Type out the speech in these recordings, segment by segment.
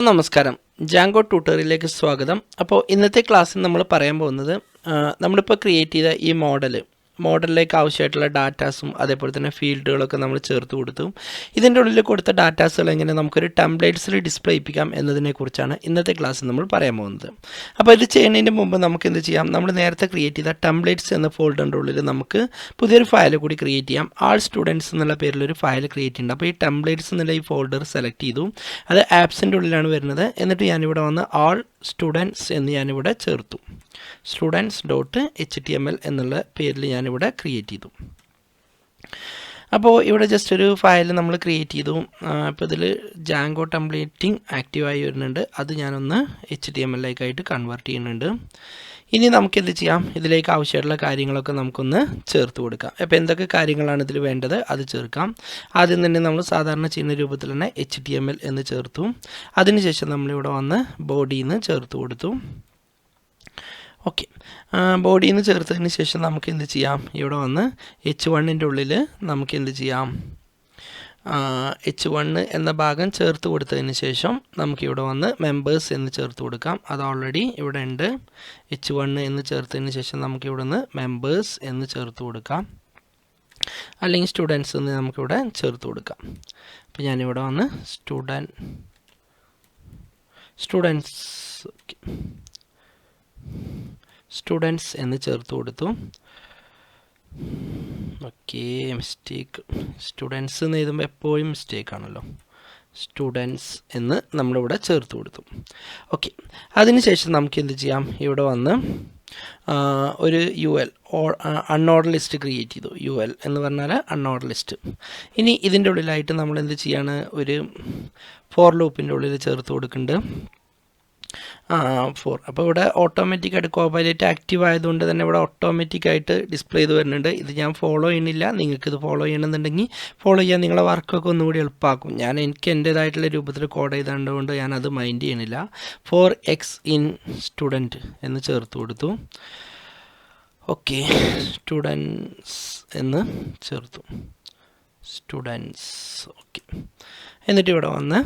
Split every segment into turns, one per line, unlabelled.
നമസ്കാരം, ജാങ്കോ ട്യൂട്ടോറിയലിലേക്ക് സ്വാഗതം. അപ്പോൾ ഇന്നത്തെ ക്ലാസ്സിൽ നമ്മൾ പറയാൻ പോകുന്നത് നമ്മളിപ്പോൾ ക്രിയേറ്റ് ചെയ്ത ഈ മോഡലിലേക്ക് ആവശ്യമായിട്ടുള്ള ഡാറ്റാസും അതേപോലെ തന്നെ ഫീൽഡുകളൊക്കെ നമ്മൾ ചേർത്ത് കൊടുത്തു. ഇതിൻ്റെ ഉള്ളിൽ കൊടുത്ത ഡാറ്റാസുകൾ എങ്ങനെ നമുക്കൊരു ടെംപ്ലേറ്റ്സിൽ ഡിസ്പ്ലേ ചെയ്യിപ്പിക്കാം എന്നതിനെക്കുറിച്ചാണ് ഇന്നത്തെ ക്ലാസ്സിൽ നമ്മൾ പറയാൻ പോകുന്നത്. അപ്പോൾ ഇത് ചെയ്യുന്നതിന് മുമ്പ് നമുക്ക് എന്ത് ചെയ്യാം, നമ്മൾ നേരത്തെ ക്രിയേറ്റ് ചെയ്ത ടെംപ്ലേറ്റ്സ് എന്ന ഫോൾഡറിൻ്റെ ഉള്ളിൽ നമുക്ക് പുതിയൊരു ഫയൽ കൂടി ക്രിയേറ്റ് ചെയ്യാം. ആൾ സ്റ്റുഡൻസ് എന്നുള്ള പേരിലൊരു ഫയൽ ക്രിയേറ്റ് ചെയ്യുന്നുണ്ട്. അപ്പോൾ ഈ ടെംപ്ലേറ്റ്സ് എന്നുള്ള ഈ ഫോൾഡർ സെലക്ട് ചെയ്തു. അത് ആപ്സിൻ്റെ ഉള്ളിലാണ് വരുന്നത്. എന്നിട്ട് ഞാനിവിടെ വന്ന് ആൾ സ്റ്റുഡൻസ് എന്ന് ഞാനിവിടെ ചേർത്തു. students.html എന്നുള്ള പേരിൽ ഞാനിവിടെ ക്രിയേറ്റ് ചെയ്തു. അപ്പോൾ ഇവിടെ ജസ്റ്റ് ഒരു ഫയൽ നമ്മൾ ക്രിയേറ്റ് ചെയ്തു. അപ്പോൾ ഇതിൽ ജാങ്കോ ടെംപ്ലേറ്റിംഗ് ആക്റ്റീവായി വരുന്നുണ്ട്. അത് ഞാനൊന്ന് HTML-ലേക്കായിട്ട് കൺവേർട്ട് ചെയ്യുന്നുണ്ട്. ഇനി നമുക്കെന്ത് ചെയ്യാം, ഇതിലേക്ക് ആവശ്യമായിട്ടുള്ള കാര്യങ്ങളൊക്കെ നമുക്കൊന്ന് ചേർത്ത് കൊടുക്കാം. അപ്പോൾ എന്തൊക്കെ കാര്യങ്ങളാണ് ഇതിൽ വേണ്ടത് അത് ചേർക്കാം. ആദ്യം തന്നെ നമ്മൾ സാധാരണ ചെയ്യുന്ന രൂപത്തിൽ തന്നെ HTML എന്ന് ചേർത്തു. അതിനുശേഷം നമ്മളിവിടെ വന്ന് ബോഡിന്ന് ചേർത്ത് കൊടുത്തു. ഓക്കെ, ബോഡിന്ന് ചേർത്തതിന് ശേഷം നമുക്ക് എന്ത് ചെയ്യാം, ഇവിടെ വന്ന് H1-ൻ്റെ ഉള്ളിൽ നമുക്ക് എന്ത് ചെയ്യാം, H1 എന്ന ഭാഗം ചേർത്ത് കൊടുത്തതിന് ശേഷം നമുക്കിവിടെ വന്ന് മെമ്പേഴ്സ് എന്ന് ചേർത്ത് കൊടുക്കാം. അത് ഓൾറെഡി ഇവിടെ ഉണ്ട്. H1 എന്ന് ചേർത്തതിന് ശേഷം നമുക്കിവിടെ നിന്ന് മെമ്പേഴ്സ് എന്ന് ചേർത്ത് കൊടുക്കാം, അല്ലെങ്കിൽ സ്റ്റുഡൻസ് എന്ന് നമുക്കിവിടെ ചേർത്ത് കൊടുക്കാം. അപ്പോൾ ഞാനിവിടെ വന്ന് സ്റ്റുഡൻസ് എന്ന് ചേർത്ത് കൊടുത്തു. ഓക്കെ, മിസ്റ്റേക്ക്, സ്റ്റുഡൻസ് എന്ന് എഴുതുമ്പോൾ എപ്പോഴും മിസ്റ്റേക്ക് ആണല്ലോ. സ്റ്റുഡൻസ് എന്ന് നമ്മളിവിടെ ചേർത്ത് കൊടുത്തു. ഓക്കെ, അതിനുശേഷം നമുക്ക് എന്ത് ചെയ്യാം, ഇവിടെ വന്ന് ഒരു UL അൺഓർഡർ ലിസ്റ്റ് ക്രിയേറ്റ് ചെയ്തു. UL എന്ന് പറഞ്ഞാൽ അൺഓർഡർ ലിസ്റ്റ്. ഇനി ഇതിൻ്റെ ഉള്ളിലായിട്ട് നമ്മൾ എന്ത് ചെയ്യാണ്, ഒരു ഫോർ ലൂപ്പിൻ്റെ ഉള്ളിൽ ചേർത്ത് കൊടുക്കുന്നുണ്ട്. അപ്പോൾ ഇവിടെ ഓട്ടോമാറ്റിക്കായിട്ട് കോപൈലറ്റ് ആക്റ്റീവ് ആയതുകൊണ്ട് തന്നെ ഇവിടെ ഓട്ടോമാറ്റിക്കായിട്ട് ഡിസ്പ്ലേ ചെയ്ത് വരുന്നുണ്ട്. ഇത് ഞാൻ ഫോളോ ചെയ്യുന്നില്ല. നിങ്ങൾക്കിത് ഫോളോ ചെയ്യണമെന്നുണ്ടെങ്കിൽ ഫോളോ ചെയ്യാൻ നിങ്ങളെ വർക്കൊക്കെ ഒന്നുകൂടി എളുപ്പമാക്കും. എനിക്ക് എൻ്റേതായിട്ടുള്ള രൂപത്തിൽ കോഡ് ചെയ്തുകൊണ്ട് ഞാനത് മൈൻഡ് ചെയ്യണില്ല. 4x in student എന്ന് ചേർത്ത് കൊടുത്തു. ഓക്കെ, സ്റ്റുഡൻസ് എന്ന് ചേർത്തു. സ്റ്റുഡൻസ്. ഓക്കെ, എന്നിട്ട് ഇവിടെ വന്ന്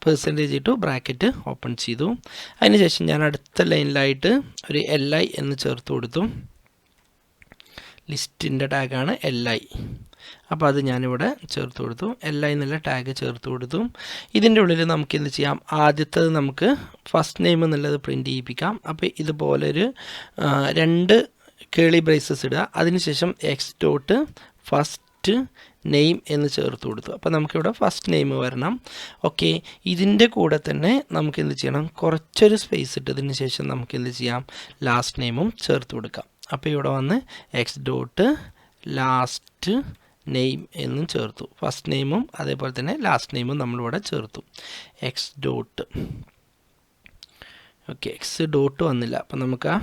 പെർസെൻറ്റേജ് ഇട്ടു, ബ്രാക്കറ്റ് ഓപ്പൺ ചെയ്തു. അതിനുശേഷം ഞാൻ അടുത്ത ലൈനിലായിട്ട് ഒരു LI എന്ന് ചേർത്ത് കൊടുത്തു. ലിസ്റ്റിൻ്റെ ടാഗാണ് LI. അപ്പോൾ അത് ഞാനിവിടെ ചേർത്ത് കൊടുത്തു. LI എന്നുള്ള ടാഗ് ചേർത്ത് കൊടുത്തു. ഇതിൻ്റെ ഉള്ളിൽ നമുക്ക് എന്ത് ചെയ്യാം, ആദ്യത്തത് നമുക്ക് ഫസ്റ്റ് നെയിം എന്നുള്ളത് പ്രിൻറ്റ് ചെയ്യിപ്പിക്കാം. അപ്പോൾ ഇതുപോലൊരു 2 കേളി ബ്രേസസ് ഇടുക. അതിനുശേഷം x.first നെയിം എന്ന് ചേർത്ത് കൊടുത്തു. അപ്പോൾ നമുക്കിവിടെ ഫസ്റ്റ് നെയിം വരണം. ഓക്കെ, ഇതിൻ്റെ കൂടെ തന്നെ നമുക്ക് എന്ത് ചെയ്യണം, കുറച്ചൊരു സ്പേസ് ഇട്ടതിന് ശേഷം നമുക്ക് എന്ത് ചെയ്യാം, ലാസ്റ്റ് നെയിമും ചേർത്ത് കൊടുക്കാം. അപ്പോൾ ഇവിടെ വന്ന് x.last നെയിം എന്നും ചേർത്തു. ഫസ്റ്റ് നെയിമും അതേപോലെ തന്നെ ലാസ്റ്റ് നെയിമും നമ്മളിവിടെ ചേർത്തു. Okay, x. വന്നില്ല. അപ്പോൾ നമുക്ക്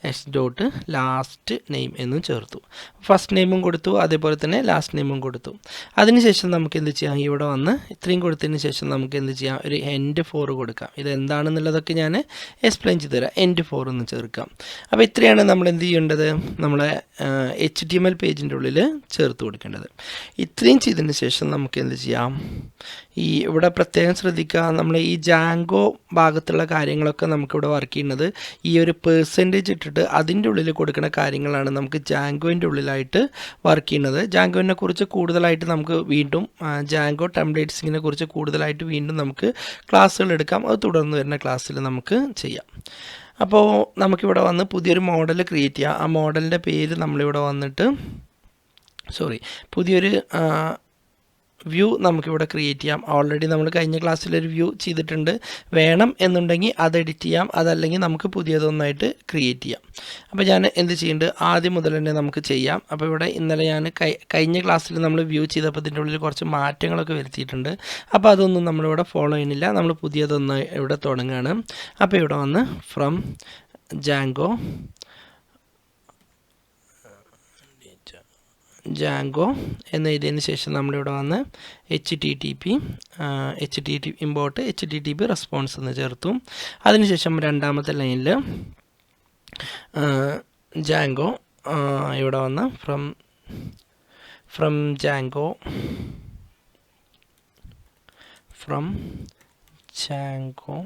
x.last നെയിം എന്നും ചേർത്തു. ഫസ്റ്റ് നെയിമും കൊടുത്തു, അതേപോലെ തന്നെ ലാസ്റ്റ് നെയിമും കൊടുത്തു. അതിനുശേഷം നമുക്ക് എന്ത് ചെയ്യാം, ഇവിടെ വന്ന് ഇത്രയും കൊടുത്തതിന് ശേഷം നമുക്ക് എന്ത് ചെയ്യാം, ഒരു end4 കൊടുക്കാം. ഇത് എന്താണെന്നുള്ളതൊക്കെ ഞാൻ എക്സ്പ്ലെയിൻ ചെയ്തു തരാം. end4 എന്ന് ചേർക്കാം. അപ്പോൾ ഇത്രയാണ് നമ്മൾ എന്ത് ചെയ്യേണ്ടത്, നമ്മളെ HTML പേജിൻ്റെ ഉള്ളിൽ ചേർത്ത് കൊടുക്കേണ്ടത്. ഇത്രയും ചെയ്തതിന് ശേഷം നമുക്ക് എന്ത് ചെയ്യാം, ഇവിടെ പ്രത്യേകം ശ്രദ്ധിക്കുക, നമ്മൾ ഈ ജാങ്കോ ഭാഗത്തുള്ള കാര്യങ്ങളൊക്കെ നമുക്കിവിടെ വർക്ക് ചെയ്യുന്നത് ഈ ഒരു പെർസെൻറ്റേജ് ഇട്ടിട്ട് അതിൻ്റെ ഉള്ളിൽ കൊടുക്കുന്ന കാര്യങ്ങളാണ് നമുക്ക് ജാങ്കോൻ്റെ ഉള്ളിലായിട്ട് വർക്ക് ചെയ്യുന്നത്. ജാങ്കോനെ കുറിച്ച് കൂടുതലായിട്ട് നമുക്ക് വീണ്ടും ജാങ്കോ ടെംപ്ലേറ്റ്സിനെ കുറിച്ച് കൂടുതലായിട്ട് വീണ്ടും നമുക്ക് ക്ലാസ്സുകൾ എടുക്കാം. അത് തുടർന്ന് വരുന്ന ക്ലാസ്സിൽ നമുക്ക് ചെയ്യാം. അപ്പോൾ നമുക്കിവിടെ വന്ന് പുതിയൊരു മോഡൽ ക്രിയേറ്റ് ചെയ്യാം. ആ മോഡലിൻ്റെ പേര് നമ്മളിവിടെ വന്നിട്ട് പുതിയൊരു വ്യൂ നമുക്കിവിടെ ക്രിയേറ്റ് ചെയ്യാം. ഓൾറെഡി നമ്മൾ കഴിഞ്ഞ ക്ലാസ്സിലൊരു വ്യൂ ചെയ്തിട്ടുണ്ട്. വേണം എന്നുണ്ടെങ്കിൽ അത് എഡിറ്റ് ചെയ്യാം, അതല്ലെങ്കിൽ നമുക്ക് പുതിയതൊന്നായിട്ട് ക്രിയേറ്റ് ചെയ്യാം. അപ്പോൾ ഞാൻ എന്ത് ചെയ്യുന്നുണ്ട്, ആദ്യം മുതൽ തന്നെ നമുക്ക് ചെയ്യാം. അപ്പോൾ ഇവിടെ ഇന്നലെ ഞാൻ കഴിഞ്ഞ ക്ലാസ്സിൽ നമ്മൾ വ്യൂ ചെയ്തപ്പോൾ ഇതിൻ്റെ ഉള്ളിൽ കുറച്ച് മാറ്റങ്ങളൊക്കെ വരുത്തിയിട്ടുണ്ട്. അപ്പോൾ അതൊന്നും നമ്മളിവിടെ ഫോളോ ചെയ്യുന്നില്ല. നമ്മൾ പുതിയതൊന്ന് ഇവിടെ തുടങ്ങുകയാണ്. അപ്പോൾ ഇവിടെ വന്ന് ഫ്രം ജാങ്കോ എന്ന് എഴുതിയതിന് ശേഷം നമ്മളിവിടെ വന്ന് HTTP ഇമ്പോർട്ട് HTTP റെസ്പോൺസ് എന്ന് ചേർത്തു. അതിനുശേഷം രണ്ടാമത്തെ ലൈനിൽ ജാങ്കോ ഇവിടെ വന്ന് ഫ്രം ജാങ്കോ ചാങ്കോ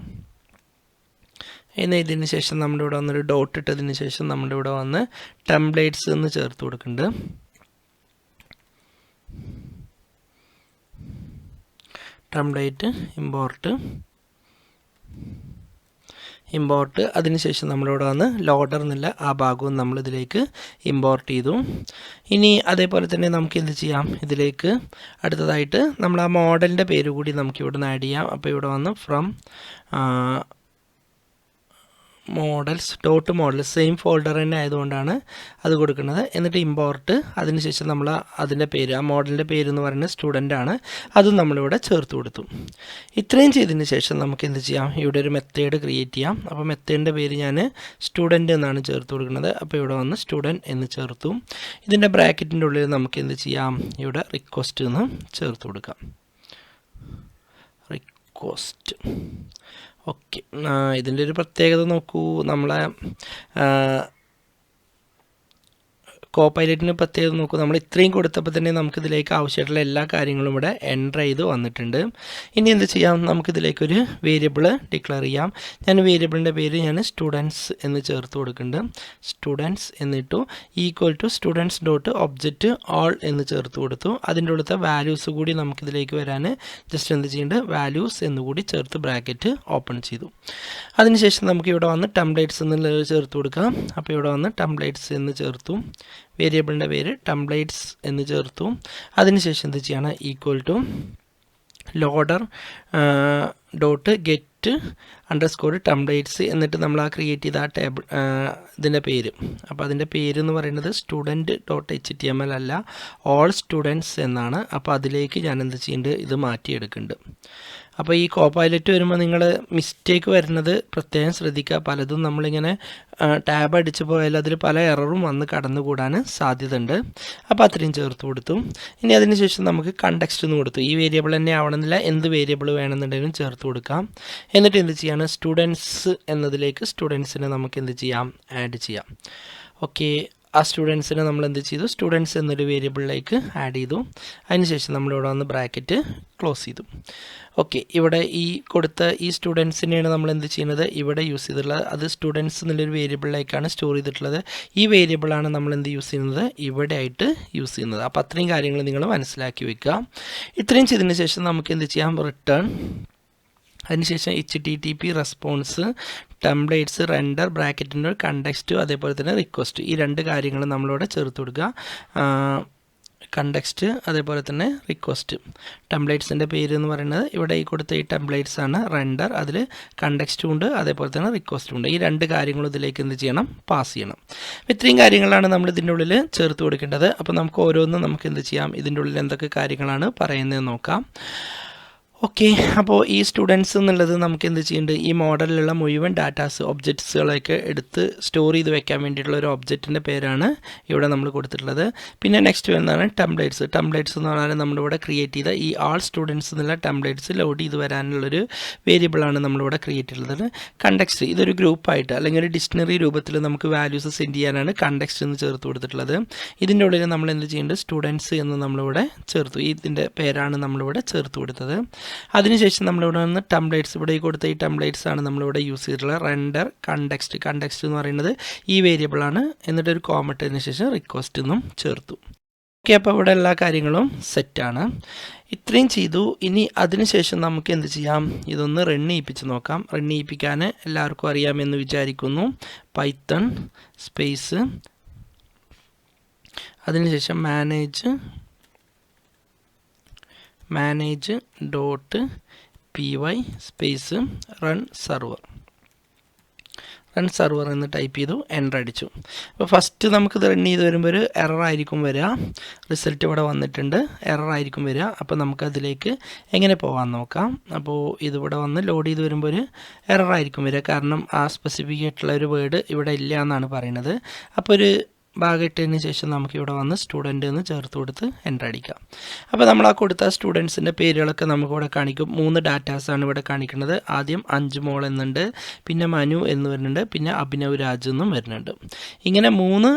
എന്നതിന് ശേഷം നമ്മുടെ ഇവിടെ വന്നൊരു ഡോട്ട് ഇട്ടതിന് ശേഷം നമ്മുടെ ഇവിടെ വന്ന് ടെംപ്ലേറ്റ്സ് എന്ന് ചേർത്ത് കൊടുക്കുന്നുണ്ട്. ടെംപ്ലേറ്റ് ഇമ്പോർട്ട് അതിനുശേഷം നമ്മളിവിടെ വന്ന് ലോഡർ എന്നുള്ള ആ ഭാഗവും നമ്മളിതിലേക്ക് ഇമ്പോർട്ട് ചെയ്തു. ഇനി അതേപോലെ തന്നെ നമുക്ക് എന്ത് ചെയ്യാം, ഇതിലേക്ക് അടുത്തതായിട്ട് നമ്മൾ ആ മോഡലിൻ്റെ പേര് കൂടി നമുക്കിവിടെ നിന്ന് ആഡ് ചെയ്യാം. അപ്പോൾ ഇവിടെ വന്ന് from models dot model same folder തന്നെ ആയതുകൊണ്ടാണ് അത് കൊടുക്കുന്നത്. എന്നിട്ട് ഇമ്പോർട്ട് അതിനുശേഷം നമ്മൾ അതിൻ്റെ പേര്, ആ മോഡലിൻ്റെ പേര് എന്ന് പറയുന്നത് സ്റ്റുഡൻ്റ് ആണ്, അതും നമ്മളിവിടെ ചേർത്ത് കൊടുത്തു. ഇത്രയും ചെയ്തതിന് ശേഷം നമുക്ക് എന്ത് ചെയ്യാം, ഇവിടെ ഒരു മെത്തേഡ് ക്രിയേറ്റ് ചെയ്യാം. അപ്പോൾ മെത്തേഡിൻ്റെ പേര് ഞാൻ സ്റ്റുഡൻ്റ് എന്നാണ് ചേർത്ത് കൊടുക്കുന്നത്. അപ്പോൾ ഇവിടെ വന്ന് സ്റ്റുഡൻറ്റ് എന്ന് ചേർത്തു. ഇതിൻ്റെ ബ്രാക്കറ്റിൻ്റെ ഉള്ളിൽ നമുക്ക് എന്ത് ചെയ്യാം, ഇവിടെ റിക്വസ്റ്റ് എന്ന് ചേർത്ത് കൊടുക്കാം. റിക്വസ്റ്റ്. ഓക്കെ, ഇതിൻ്റെ ഒരു പ്രത്യേകത നോക്കൂ, നമ്മളെ കോപ്പൈലറ്റിന് പ്രത്യേകത നോക്കൂ, നമ്മൾ ഇത്രയും കൊടുത്തപ്പോൾ തന്നെ നമുക്കിതിലേക്ക് ആവശ്യമായിട്ടുള്ള എല്ലാ കാര്യങ്ങളും ഇവിടെ എൻ്റർ ചെയ്ത് വന്നിട്ടുണ്ട്. ഇനി എന്ത് ചെയ്യാം, നമുക്കിതിലേക്കൊരു വേരിയബിൾ ഡിക്ലെയർ ചെയ്യാം. ഞാൻ വേരിയബിളിൻ്റെ പേര് ഞാൻ സ്റ്റുഡൻസ് എന്ന് ചേർത്ത് കൊടുക്കുന്നുണ്ട്. സ്റ്റുഡൻസ് എന്നിട്ടു equal to students dot object all എന്ന് ചേർത്ത് കൊടുത്തു. അതിൻ്റെ ഉള്ളത്തെ വാല്യൂസ് കൂടി നമുക്കിതിലേക്ക് വരാൻ ജസ്റ്റ് എന്ത് ചെയ്യുന്നുണ്ട്, വാല്യൂസ് എന്നുകൂടി ചേർത്ത് ബ്രാക്കറ്റ് ഓപ്പൺ ചെയ്തു. അതിനുശേഷം നമുക്ക് ഇവിടെ വന്ന് ടെംപ്ലേറ്റ്സ് എന്നുള്ളത് ചേർത്ത് കൊടുക്കാം. അപ്പോൾ ഇവിടെ വന്ന് ടെംപ്ലേറ്റ്സ് എന്ന് ചേർത്തു. വേരിയബിളിൻ്റെ പേര് ടെംപ്ലേറ്റ്സ് എന്ന് ചേർത്തു. അതിനുശേഷം എന്ത് ചെയ്യണം, equal to loader dot get underscore templates എന്നിട്ട് നമ്മൾ ആ ക്രിയേറ്റ് ചെയ്ത ആ ടേബിൾ ഇതിൻ്റെ പേര്. അപ്പോൾ അതിൻ്റെ പേര് എന്ന് പറയുന്നത് സ്റ്റുഡൻറ്റ് ഡോട്ട് HTML അല്ല, ഓൾ സ്റ്റുഡൻറ്റ്സ് എന്നാണ്. അപ്പോൾ അതിലേക്ക് ഞാൻ എന്ത് ചെയ്യുന്നുണ്ട്, ഇത് മാറ്റിയെടുക്കുന്നുണ്ട്. അപ്പോൾ ഈ കോപ്പൈലറ്റ് വരുമ്പോൾ നിങ്ങൾ മിസ്റ്റേക്ക് വരുന്നത് പ്രത്യേകം ശ്രദ്ധിക്കുക. പലതും നമ്മളിങ്ങനെ ടാബ് അടിച്ച് പോയാൽ അതിൽ പല എററും വന്ന് കടന്നുകൂടാൻ സാധ്യതയുണ്ട്. അപ്പോൾ അത്രയും ചേർത്ത് കൊടുത്തു. ഇനി അതിനുശേഷം നമുക്ക് കണ്ടക്സ്റ്റ് എന്ന് കൊടുത്തു. ഈ വേരിയബിൾ തന്നെ ആവണമെന്നില്ല, എന്ത് വേരിയബിൾ വേണമെന്നുണ്ടെങ്കിലും ചേർത്ത് കൊടുക്കാം. എന്നിട്ട് എന്ത് ചെയ്യാണ്, സ്റ്റുഡൻസ് എന്നതിലേക്ക് സ്റ്റുഡൻസിനെ നമുക്ക് എന്ത് ചെയ്യാം, ആഡ് ചെയ്യാം. ഓക്കെ, ആ സ്റ്റുഡൻസിനെ നമ്മൾ എന്ത് ചെയ്തു, സ്റ്റുഡൻസ് എന്നൊരു വേരിയബിളിലേക്ക് ആഡ് ചെയ്തു. അതിനുശേഷം നമ്മളിവിടെ വന്ന് ബ്രാക്കറ്റ് ക്ലോസ് ചെയ്തു. ഓക്കെ, ഇവിടെ ഈ കൊടുത്ത ഈ സ്റ്റുഡൻസിനെയാണ് നമ്മൾ എന്ത് ചെയ്യുന്നത്, ഇവിടെ യൂസ് ചെയ്തിട്ടുള്ളത്. അത് സ്റ്റുഡൻസ് എന്നുള്ളൊരു വേരിയബിളിലേക്കാണ് സ്റ്റോർ ചെയ്തിട്ടുള്ളത്. ഈ വേരിയബിളാണ് നമ്മൾ എന്ത് യൂസ് ചെയ്യുന്നത്, ഇവിടെ ആയിട്ട് യൂസ് ചെയ്യുന്നത്. അപ്പോൾ അത്രയും കാര്യങ്ങൾ നിങ്ങൾ മനസ്സിലാക്കി വെക്കുക. ഇത്രയും ചെയ്തതിന് ശേഷം നമുക്ക് എന്ത് ചെയ്യാം, റിട്ടേൺ. അതിനുശേഷം HTTP റെസ്പോൺസ്, ടെംപ്ലേറ്റ്സ്, റെൻഡർ, ബ്രാക്കറ്റിൻ്റെ കണ്ടക്സ്റ്റ്, അതേപോലെ തന്നെ റിക്വസ്റ്റ്, ഈ രണ്ട് കാര്യങ്ങൾ നമ്മളിവിടെ ചേർത്ത് കൊടുക്കുക. കണ്ടക്സ്റ്റ് അതേപോലെ തന്നെ റിക്വസ്റ്റ്. ടെംപ്ലേറ്റ്സിൻ്റെ പേര് എന്ന് പറയുന്നത് ഇവിടെ ഈ കൊടുത്ത ഈ ടെംപ്ലേറ്റ്സ് ആണ്. റെൻഡർ, അതിൽ കണ്ടക്സ്റ്റും ഉണ്ട്, അതേപോലെ തന്നെ റിക്വസ്റ്റും ഉണ്ട്. ഈ രണ്ട് കാര്യങ്ങളും ഇതിലേക്ക് എന്ത് ചെയ്യണം, പാസ് ചെയ്യണം. ഇത്രയും കാര്യങ്ങളാണ് നമ്മൾ ഇതിൻ്റെ ഉള്ളിൽ ചേർത്ത് കൊടുക്കേണ്ടത്. അപ്പോൾ നമുക്ക് ഓരോന്നും നമുക്ക് എന്ത് ചെയ്യാം, ഇതിൻ്റെ ഉള്ളിൽ എന്തൊക്കെ കാര്യങ്ങളാണ് പറയുന്നത് നോക്കാം. ഓക്കെ, അപ്പോൾ ഈ സ്റ്റുഡൻസ് എന്നുള്ളത് നമുക്ക് എന്ത് ചെയ്യുന്നുണ്ട്, ഈ മോഡലിലുള്ള മുഴുവൻ ഡാറ്റാസ് ഒബ്ജക്ട്സുകളൊക്കെ എടുത്ത് സ്റ്റോർ ചെയ്ത് വെക്കാൻ വേണ്ടിയിട്ടുള്ള ഒരു ഒബ്ജക്റ്റിൻ്റെ പേരാണ് ഇവിടെ നമ്മൾ കൊടുത്തിട്ടുള്ളത്. പിന്നെ നെക്സ്റ്റ് വരുന്നതാണ് ടെംപ്ലേറ്റ്സ്. ടെംപ്ലേറ്റ്സ് എന്ന് പറഞ്ഞാൽ നമ്മളിവിടെ ക്രിയേറ്റ് ചെയ്ത ഈ ആൾ സ്റ്റുഡൻസ് എന്നുള്ള ടെംപ്ലേറ്റ്സ് ലോഡ് ചെയ്ത് വരാനുള്ളൊരു വേരിയബിളാണ് നമ്മളിവിടെ ക്രിയേറ്റ് ചെയ്തിട്ടുള്ളത്. കണ്ടക്സ്റ്റ്, ഇതൊരു ഗ്രൂപ്പായിട്ട് അല്ലെങ്കിൽ ഒരു ഡിക്ഷണറി രൂപത്തിൽ നമുക്ക് വാല്യൂസ് സെൻഡ് ചെയ്യാനാണ് കണ്ടക്സ്റ്റ് എന്ന് ചേർത്ത് കൊടുത്തിട്ടുള്ളത്. ഇതിൻ്റെ ഉള്ളിൽ നമ്മൾ എന്ത് ചെയ്യുന്നുണ്ട്, സ്റ്റുഡൻസ് എന്ന് നമ്മളിവിടെ ചേർത്തു. ഇതിൻ്റെ പേരാണ് നമ്മളിവിടെ ചേർത്ത് കൊടുത്തത്. അതിനുശേഷം നമ്മളിവിടെ നിന്ന് ടെംപ്ലേറ്റ്സ്, ഇവിടെ കൊടുത്ത ഈ ടെംപ്ലേറ്റ്സ് ആണ് നമ്മളിവിടെ യൂസ് ചെയ്തിട്ടുള്ളത്. Render, context. കണ്ടക്സ്റ്റ് എന്ന് പറയുന്നത് ഈ വേരിയബിളാണ്. എന്നിട്ടൊരു കോമറ്റതിന് ശേഷം റിക്വസ്റ്റ് എന്നും ചേർത്തു. ഓക്കെ, അപ്പോൾ ഇവിടെ എല്ലാ കാര്യങ്ങളും സെറ്റാണ്. ഇത്രയും ചെയ്തു. ഇനി അതിനുശേഷം നമുക്ക് എന്ത് ചെയ്യാം, ഇതൊന്ന് റൺ ചെയ്യിപ്പിച്ച് നോക്കാം. റൺ ചെയ്യിപ്പിക്കാൻ എല്ലാവർക്കും അറിയാമെന്ന് വിചാരിക്കുന്നു. പൈത്തൺ സ്പേസ് അതിനുശേഷം manage dot py space run server എന്ന് ടൈപ്പ് ചെയ്തു, എൻ്റർ അടിച്ചു. അപ്പോൾ ഫസ്റ്റ് നമുക്കിത് റൺ ചെയ്ത് വരുമ്പോൾ ഒരു എററായിരിക്കും വരിക. റിസൾട്ട് ഇവിടെ വന്നിട്ടുണ്ട്, എററായിരിക്കും വരിക. അപ്പോൾ നമുക്കതിലേക്ക് എങ്ങനെ പോകാൻ നോക്കാം. അപ്പോൾ ഇതിവിടെ വന്ന് ലോഡ് ചെയ്ത് വരുമ്പോൾ ഒരു എററായിരിക്കും വരിക, കാരണം ആ സ്പെസിഫിക് ആയിട്ടുള്ള ഒരു വേർഡ് ഇവിടെ ഇല്ല എന്നാണ് പറയുന്നത്. അപ്പോൾ ഒരു ഭാഗം ഇട്ടതിന് ശേഷം നമുക്കിവിടെ വന്ന് സ്റ്റുഡൻറ്റ് എന്ന് ചേർത്ത് കൊടുത്ത് എൻ്റർ അടിക്കാം. അപ്പോൾ നമ്മൾ ആ കൊടുത്ത സ്റ്റുഡൻസിൻ്റെ പേരുകളൊക്കെ നമുക്കിവിടെ കാണിക്കും. 3 ഡാറ്റാസാണ് ഇവിടെ കാണിക്കുന്നത്. ആദ്യം അഞ്ജുമോൾ എന്നുണ്ട്, പിന്നെ മനു എന്ന് വരുന്നുണ്ട്, പിന്നെ അഭിനവ് രാജ് എന്നും വരുന്നുണ്ട്. ഇങ്ങനെ 3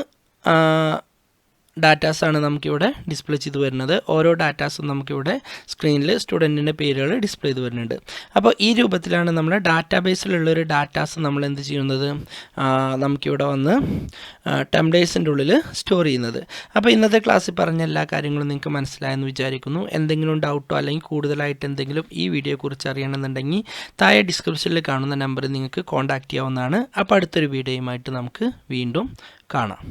ഡാറ്റാസാണ് നമുക്കിവിടെ ഡിസ്പ്ലേ ചെയ്ത് വരുന്നത്. ഓരോ ഡാറ്റാസും നമുക്കിവിടെ സ്ക്രീനിൽ സ്റ്റുഡൻറ്റിൻ്റെ പേരുകൾ ഡിസ്പ്ലേ ചെയ്ത് വരുന്നുണ്ട്. അപ്പോൾ ഈ രൂപത്തിലാണ് നമ്മുടെ ഡാറ്റാബേസിലുള്ളൊരു ഡാറ്റാസ് നമ്മൾ എന്ത് ചെയ്യുന്നത്, നമുക്കിവിടെ വന്ന് ടെംപ്ലേറ്റ്സിൻ്റെ ഉള്ളിൽ സ്റ്റോർ ചെയ്യുന്നത്. അപ്പോൾ ഇന്നത്തെ ക്ലാസ്സിൽ പറഞ്ഞ എല്ലാ കാര്യങ്ങളും നിങ്ങൾക്ക് മനസ്സിലായെന്ന് വിചാരിക്കുന്നു. എന്തെങ്കിലും ഡൗട്ടോ അല്ലെങ്കിൽ കൂടുതലായിട്ട് എന്തെങ്കിലും ഈ വീഡിയോയെക്കുറിച്ച് അറിയണമെന്നുണ്ടെങ്കിൽ താഴെ ഡിസ്ക്രിപ്ഷനിൽ കാണുന്ന നമ്പറിൽ നിങ്ങൾക്ക് കോൺടാക്റ്റ് ചെയ്യാവുന്നതാണ്. അപ്പോൾ അടുത്തൊരു വീഡിയോയുമായിട്ട് നമുക്ക് വീണ്ടും കാണാം.